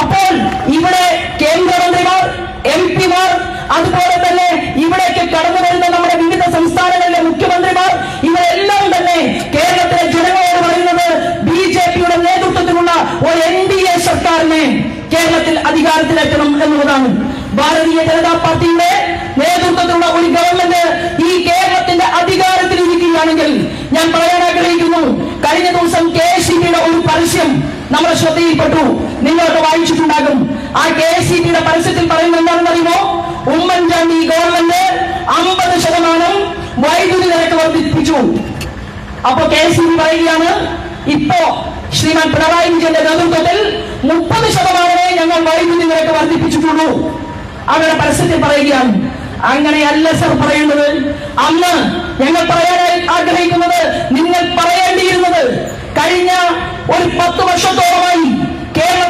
അപ്പോൾ ഇവിടെ കേന്ദ്രമന്ത്രിമാർ, MP-മാർ, അതുപോലെ തന്നെ ഇവിടേക്ക് കടന്നു വരുന്ന നമ്മുടെ വിവിധ സംസ്ഥാനങ്ങളിലെ മുഖ്യമന്ത്രിമാർ, ഇവരെല്ലാം തന്നെ കേരളത്തിലെ ജനങ്ങളോട് പറയുന്നത് BJP-യുടെ നേതൃത്വത്തിലുള്ള ഒരു NDA സർക്കാരിനെ കേരളത്തിൽ അധികാരത്തിലെത്തണം എന്നുള്ളതാണ്. ഭാരതീയ ജനതാ പാർട്ടിയുടെ നേതൃത്വത്തിലുള്ള ഒരു ഗവൺമെന്റ് ഈ കേരളത്തിന്റെ അധികാരത്തിൽ ഇരിക്കുകയാണെങ്കിൽ ഞാൻ പറയാൻ ആഗ്രഹിക്കുന്നു, കഴിഞ്ഞ ദിവസം KSEB-യുടെ ഒരു പരസ്യം നമ്മുടെ ശ്രദ്ധയിൽപ്പെട്ടു. നിങ്ങളൊക്കെ വായിച്ചിട്ടുണ്ടാകും. ആ KSEB-യുടെ പരസ്യത്തിൽ പറയുന്നത് എന്താണെന്ന് അറിയുമോ? ഉമ്മൻചാണ്ടി ഗവൺമെന്റ് 50% വൈദ്യുതി നിരക്ക് വർദ്ധിപ്പിച്ചു. അപ്പൊ KSEB പറയുകയാണ്, ഇപ്പോ ശ്രീമാൻ പിണറായി വിജയന്റെ നേതൃത്വത്തിൽ 30% ഞങ്ങൾ വൈദ്യുതി നിരക്ക് വർദ്ധിപ്പിച്ചിട്ടുള്ളൂ. അവരുടെ പരസ്യത്തിൽ പറയുകയാണ്. അങ്ങനെയല്ല സർ പറയുന്നത്. അന്ന് ഞങ്ങൾ പറയാനായി ആഗ്രഹിക്കുന്നത്, നിങ്ങൾ പറയേണ്ടിയിരുന്നത് കഴിഞ്ഞ ഒരു 10 വർഷത്തോളമായി കേരള